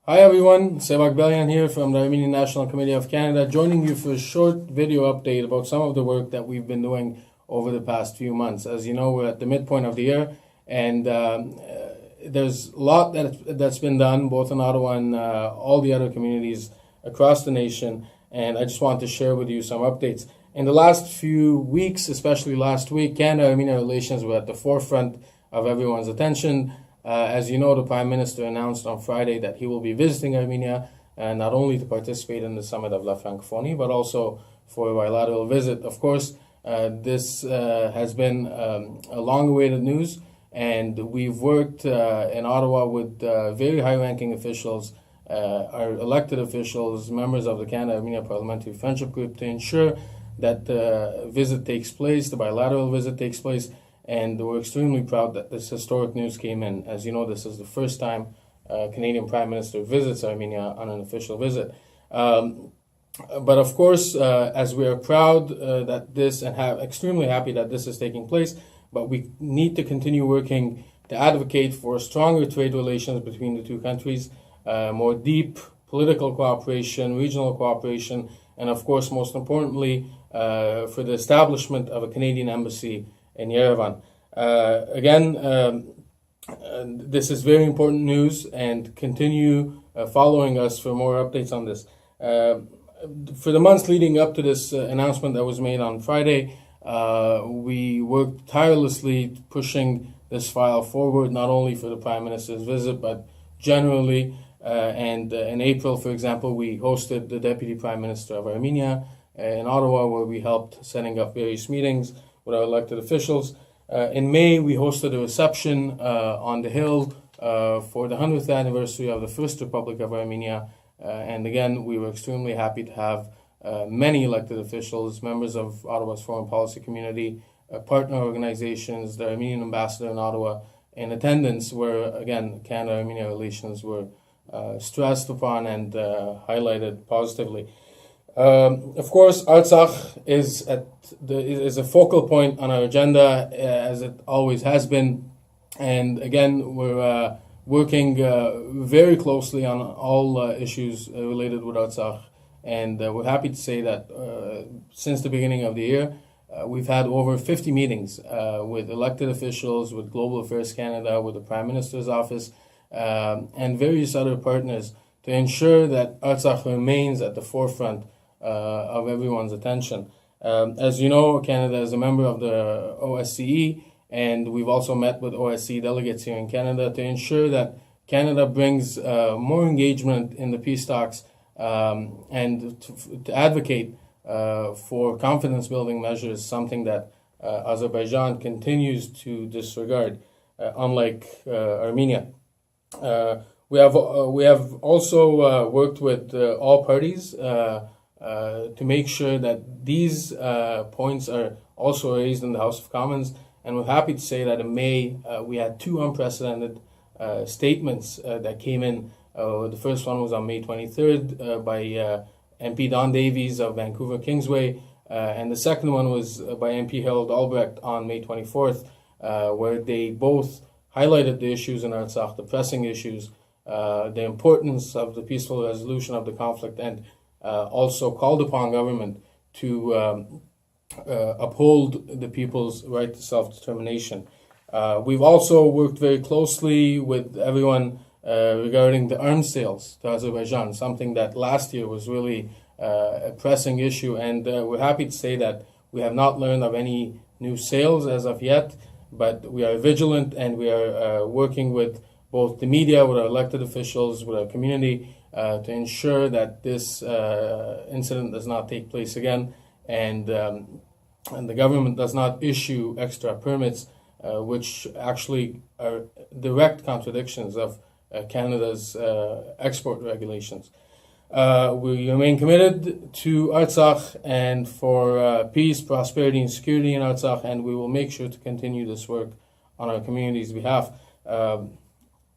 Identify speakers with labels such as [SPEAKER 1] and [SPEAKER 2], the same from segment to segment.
[SPEAKER 1] Hi everyone, Sevak Belyan here from the Armenian National Committee of Canada, joining you for a short video update about some of the work that we've been doing over the past few months. As you know, we're at the midpoint of the year, and there's a lot that's been done, both in Ottawa and all the other communities across the nation, and I just want to share with you some updates. In the last few weeks, especially last week, Canada-Armenia relations were at the forefront of everyone's attention. As you know, the Prime Minister announced on Friday that he will be visiting Armenia, not only to participate in the Summit of La Francophonie, but also for a bilateral visit. Of course, this has been a long-awaited news, and we've worked in Ottawa with very high-ranking officials, our elected officials, members of the Canada-Armenia Parliamentary Friendship Group, to ensure that the visit takes place, the bilateral visit takes place. And we're extremely proud that this historic news came in. As you know, this is the first time a Canadian Prime Minister visits Armenia on an official visit. But of course, as we are proud that this and extremely happy that this is taking place, but we need to continue working to advocate for stronger trade relations between the two countries, more deep political cooperation, regional cooperation, and of course, most importantly, for the establishment of a Canadian embassy in Yerevan. This is very important news, and continue following us for more updates on this. For the months leading up to this announcement that was made on Friday, we worked tirelessly pushing this file forward, not only for the Prime Minister's visit, but generally. And in April, for example, we hosted the Deputy Prime Minister of Armenia in Ottawa, where we helped setting up various meetings with our elected officials. In May, we hosted a reception on the Hill for the 100th anniversary of the First Republic of Armenia. And again, we were extremely happy to have many elected officials, members of Ottawa's foreign policy community, partner organizations, the Armenian ambassador in Ottawa, in attendance, where, again, Canada-Armenia relations were stressed upon and highlighted positively. Of course, Artsakh is a focal point on our agenda, as it always has been, and again, we're working very closely on all issues related with Artsakh, and we're happy to say that since the beginning of the year, we've had over 50 meetings with elected officials, with Global Affairs Canada, with the Prime Minister's office, and various other partners to ensure that Artsakh remains at the forefront of everyone's attention. As you know, Canada is a member of the OSCE, and we've also met with OSCE delegates here in Canada to ensure that Canada brings more engagement in the peace talks and to advocate for confidence-building measures, something that Azerbaijan continues to disregard, unlike Armenia. We have also worked with all parties to make sure that these points are also raised in the House of Commons. And we're happy to say that in May, we had two unprecedented statements that came in. The first one was on May 23rd by MP Don Davies of Vancouver Kingsway, and the second one was by MP Harold Albrecht on May 24th, where they both highlighted the issues in Artsakh, the pressing issues, the importance of the peaceful resolution of the conflict, and also called upon government to uphold the people's right to self-determination. We've also worked very closely with everyone regarding the arms sales to Azerbaijan, something that last year was really a pressing issue, and we're happy to say that we have not learned of any new sales as of yet, but we are vigilant, and we are working with both the media, with our elected officials, with our community, to ensure that this incident does not take place again, and the government does not issue extra permits, which actually are direct contradictions of Canada's export regulations. We remain committed to Artsakh and for peace, prosperity, and security in Artsakh, and we will make sure to continue this work on our community's behalf.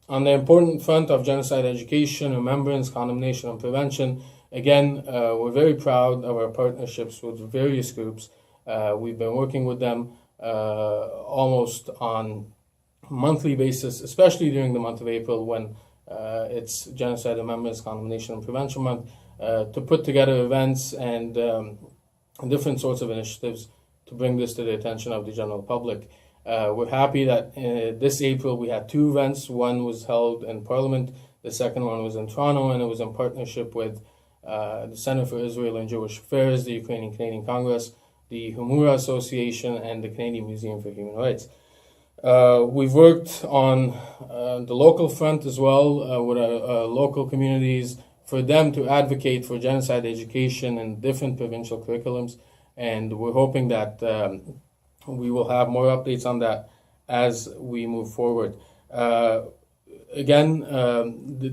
[SPEAKER 1] On the important front of genocide education, remembrance, condemnation, and prevention, again, we're very proud of our partnerships with various groups. We've been working with them almost on monthly basis, especially during the month of April when It's Genocide Remembrance, Condemnation, and Prevention Month, to put together events and different sorts of initiatives to bring this to the attention of the general public. We're happy that this April we had two events. One was held in Parliament, the second one was in Toronto, and it was in partnership with the Center for Israel and Jewish Affairs, the Ukrainian Canadian Congress, the Humura Association, and the Canadian Museum for Human Rights. We've worked on the local front as well with our local communities for them to advocate for genocide education and different provincial curriculums, and we're hoping that we will have more updates on that as we move forward. Again,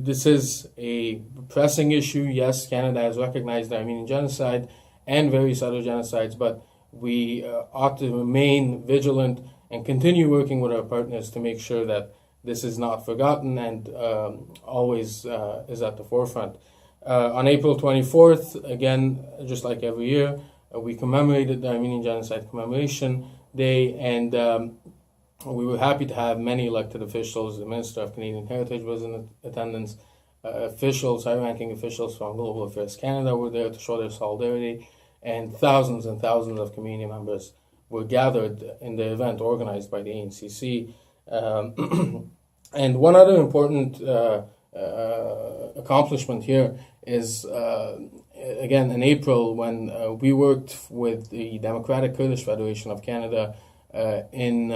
[SPEAKER 1] this is a pressing issue. Yes, Canada has recognized the Armenian genocide and various other genocides, but we ought to remain vigilant and continue working with our partners to make sure that this is not forgotten and always is at the forefront. On April 24th, again, just like every year, we commemorated the Armenian Genocide Commemoration Day, and we were happy to have many elected officials. The Minister of Canadian Heritage was in attendance. Officials, high-ranking officials from Global Affairs Canada were there to show their solidarity, and thousands of community members were gathered in the event organized by the ANCC. And one other important accomplishment here is, again, in April, when we worked with the Democratic Kurdish Federation of Canada in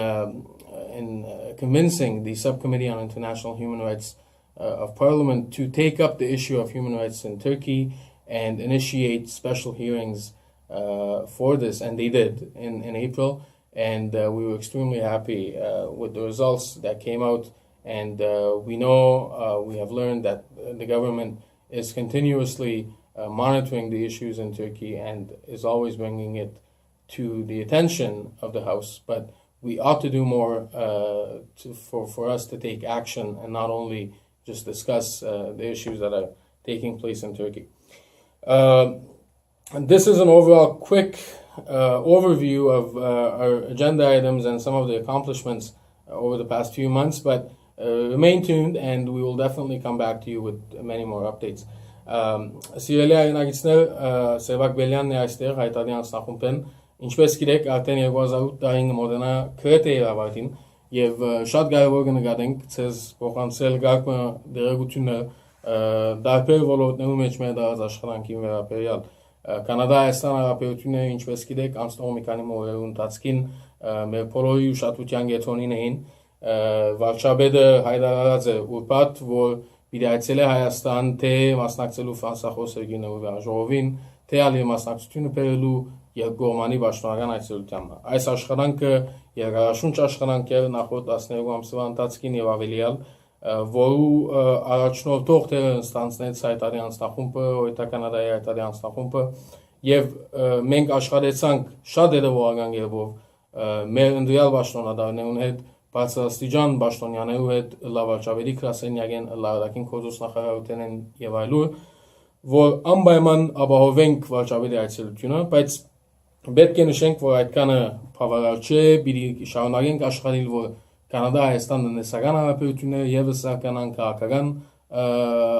[SPEAKER 1] convincing the Subcommittee on International Human Rights of Parliament to take up the issue of human rights in Turkey and initiate special hearings for this, and they did in April, and we were extremely happy with the results that came out, and we know, we have learned that the government is continuously monitoring the issues in Turkey and is always bringing it to the attention of the House, but we ought to do more for us to take action and not only just discuss the issues that are taking place in Turkey. And this is an overall quick overview of our agenda items and some of the accomplishments over the past few months, but remain tuned and we will definitely come back to you with many more updates. Սիրելի այրենագիցներ, Սևակ Բելյանն է այստեղ, հայտարարի անձնախումբ են, ինչպես գիտեք, արդեն 2008 տարին մոտենա քրեթե ավարտին եւ շատ կարեւոր կնկատենք ցեզ փոխանցել գաղտնի դերակցությունը դարբեր ոլորտներում մեջ մեր դարձ աշխատանքի վերաբերյալ Կանադա-Հայաստան հարաբերությունները, ինչպես գիտեք, անցնող մի քանի օրերի ընթացքին մեր բոլորի ուշադրության կենտրոնին էին վարչապետը հայտարարած է ուրբաթ, որ Իրացել է Հայաստան թե մասնակցելու ֆրանսախոս երկրների ժողովին, թե ալի մասնակցությունը բերելու երկկողմանի պաշտոնական այցելությամբ։ Այս աշխատանքը երկարաշունչ աշխատանք էր նախորդ 12 ամսվա ընթացքին եւ ավելիալ, որու առաջնորդող տեղը ստանձնեց հայտարարի անձնախումբը, Կանադայի հայտարարի անձնախումբը, եւ մենք աշխատեցանք շատ հետեւողական կերպով մեր ընդրյալ պաշտոնատարներուն հետ բարձրաստիճան պաշտոնյաներու հետ լավաճավերի գրասենյակեն լարակին քոզոսնախարարութենեն եւ այլուր, որ անպայման ապահովենք վարչապետի այցելությունը, բայց պետք է նշենք, որ այդքանը բավարար չէ, պիտի շարունակենք աշխատել, որ Կանադա-Հայաստան տնտեսական հարաբերությունները եւս սարկանան քաղաքական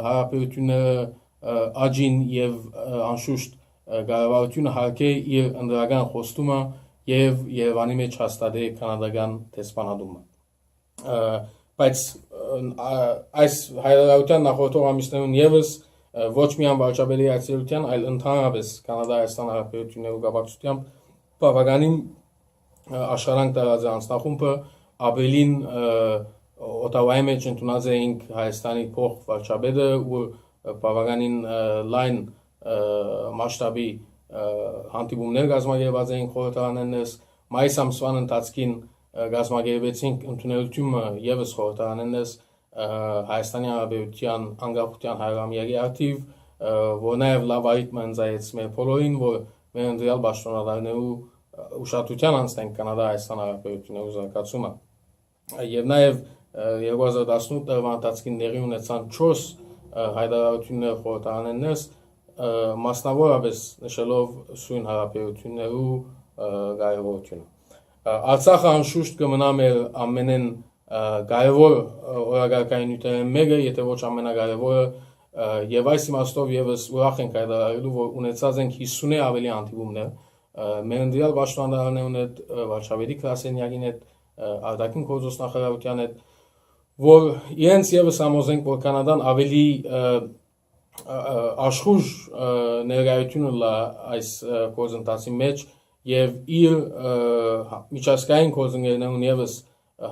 [SPEAKER 1] հարաբերությունները աճին եւ անշուշտ կառավարությունը հարկե իր ընդրական խոստումը եւ Երևանի մեջ հաստատե կանադական տեսփանադումը։ Բայց այս հայտարարության նախորդող ամիսներուն եւս ոչ միայն վարչապետի այցելության, այլ ընդհանրապես Կանադա-Հայաստան հարաբերություններու կապակցությամբ բավականին աշխատանք տարած անձնախումբը ապրիլին Օտավայի մեջ ընդունած էինք Հայաստանի փոխ վարչապետը ու բավականին լայն մասշտաբի հանդիպումներ գազմագերված էին խորհրդարաններս, մայիս ամսվան ընթացքին գազմագերվեցինք ընդունելությունը եւս խորհրդարաններս Հայաստանի Հանրապետության անկախության 100-ամյակի արդիվ, որ նաեւ լավ այդմ ընձայեց մեր բոլորին, որ մեր ընդրյալ պաշտոնատարներու ուշադրության անցնենք Կանադա-Հայաստան հարաբերություններու զարգացումը։ Եվ նաեւ 2018 տարվա ընթացքին տեղի ունեցան 4 հայտարարություններ խորհրդարաններս, մասնավորապես նշելով սույն հարաբերություններու կարևորությունը։ Արցախը անշուշտ կմնա մեր ամենեն կարևոր օրագարկայինությունն մեկը, եթե ոչ ամենակարևորը, եւ այս իմաստով եւս ուրախ ենք հայտարարելու, որ ունեցած ենք 50-ի ավելի հանդիպումներ մեր ընդդիմալ պաշտոնյաներն հետ, վարչապետի գրասենյակին հետ, արտաքին գործոստնախարարության հետ, որ իրենց եւս համոզենք, որ Կանադան ավելի աշխուժ ներկայություն ունի այս գործընթացի մեջ եւ իր միջազգային գործընկերներուն եւս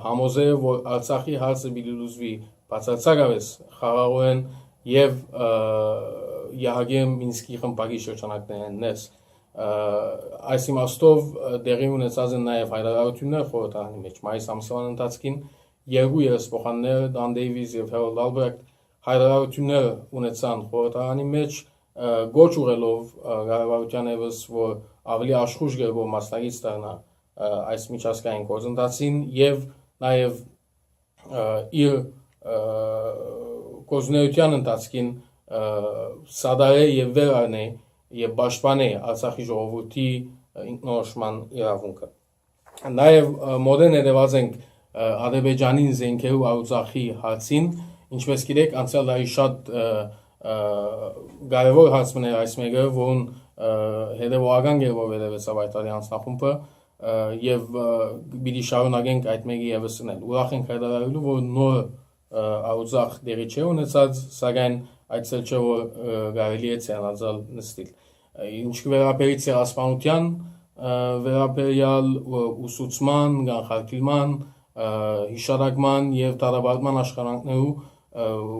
[SPEAKER 1] համոզել, որ Արցախի հարցը պիտի լուծվի բացարձակապես խաղաղորեն եւ Յահագի Մինսկի խմբակի շրջանակներն ներս։ Այս իմաստով դեղի ունեցած են նաեւ հայտարարություններ խորհրդարանի մեջ մայիս ամսվան ընթացքին երկու երեսփոխաններ Դան Դեյվիս եւ Հերոլդ Ալբրեխտ հայտարարություններ ունեցան խորհրդարանի մեջ գոչ ուղելով կառավարության եւս որ ավելի աշխուժ գերբով մասնակից դառնա այս միջազգային գործընթացին եւ նաեւ իր գործունեության ընթացքին սադարե եւ վերարնե եւ պաշտպանե Արցախի ժողովրդի ինքնորոշման իրավունքը։ Նաեւ մոդեն հետեւած ենք Ադրբեջանին զենքերու Արցախի հարցին, ինչպես գիտեք, անցյալ տարի շատ կարևոր հարցներ այս մեկը, որն հետևողական գերբով հետևեցավ այդ տարի անձնախումբը եւ պիտի շարունակենք այդ մեկը եւս ունել։ Ուրախ ենք հայտարարելու, որ նոր Արցախ դերի չէ ունեցած, սակայն այդ չէ որ կարելի է ցանցալ նստել։ Ինչ կվերապերի ցեղասպանության, վերապերյալ ուսուցման, կանխարգելման, հիշատակման եւ դարաբարման աշխատանքներու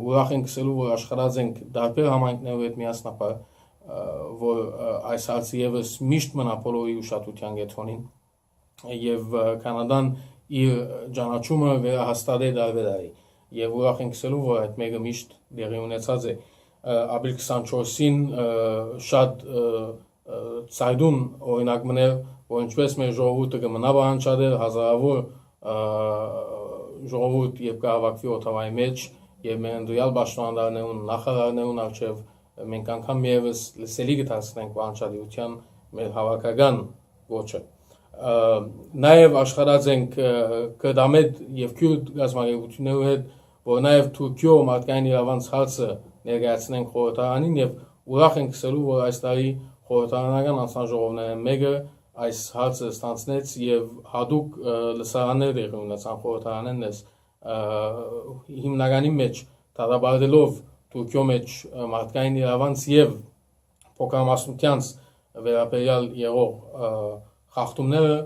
[SPEAKER 1] ուրախ ենք ասելու, որ աշխատած ենք տարբեր համայնքներու հետ միասնապար, որ այս հարցը եւս միշտ մնա բոլորի ուշադրության կենտրոնին եւ Կանադան իր ճանաչումը վերահաստատե տարբերարի եւ ուրախ ենք ասելու, որ այդ մեկը միշտ դեղի ունեցած է։ Ապրիլ 24-ին շատ ցայդուն օրինակ մներ, որ ինչպես մեր ժողովուրդը կմնա բանջարել հազարավոր ժողովուրդ եւ կհավաքվի օթավայի մեջ եւ մեր ընդդիմալ պաշտոնյաներուն նախարարներուն արչեւ մենք անգամ եւս լսելի կդարձնենք բանջարության մեր հավաքական ոճը։ Նաեւ աշխատած ենք կդամետ եւ քյուրդ գազམ་ագերություններու հետ, որ նաեւ Թուրքիո մարդկային իրավանց հարցը ներկայացնենք խորհրդարանին եւ ուրախ ենք ասելու, որ այս տարի խորհրդարանական անձնաժողովներն մեկը այս հարցը ստանցնեց եւ հadoop լսարաններ դեղի ունեցան խորհրդարանեն ես հիմնականի մեջ դարաբարելով Թուրքիո մեջ մարդկային իրավանց եւ փոքրամասնությանց վերաբերյալ եղող խախտումները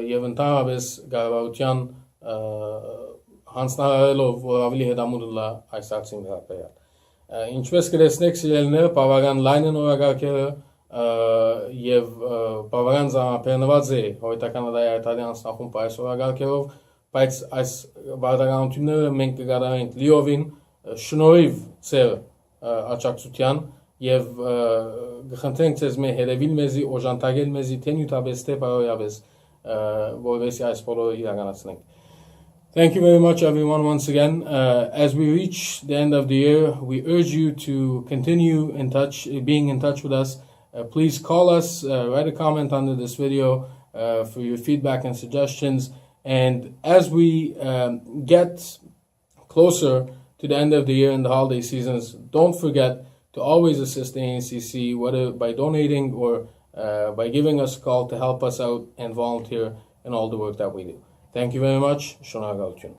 [SPEAKER 1] եւ ընդհանրապես կառավարության հանձնարարելով, որ ավելի հետամուտ լա այս հարցին վերաբերյալ։ Ինչպես կտեսնեք, սիրելիներ, բավական լայն են օրակարգերը եւ բավական զամապերնված է Հովիտականադայի այտալի անձնախումբը այս օրակարգերով, բայց այս բարդականությունները մենք կկատարենք լիովին շնորհիվ ձեր աջակցության եւ կխնդրենք ձեզ մեր հետևիլ մեզի, օժանդակել մեզի թե նյութապես թե բարոյապես, որովհետեւ այս բոլորը իրականացնենք։ Thank you very much, everyone, once again. As we reach the end of the year, we urge you to continue being in touch with us. Please call us, write a comment under this video for your feedback and suggestions. And as we get closer to the end of the year and the holiday seasons, don't forget to always assist the ANCC, whether by donating or by giving us a call to help us out and volunteer in all the work that we do. Thank you very much. Shona Galchun.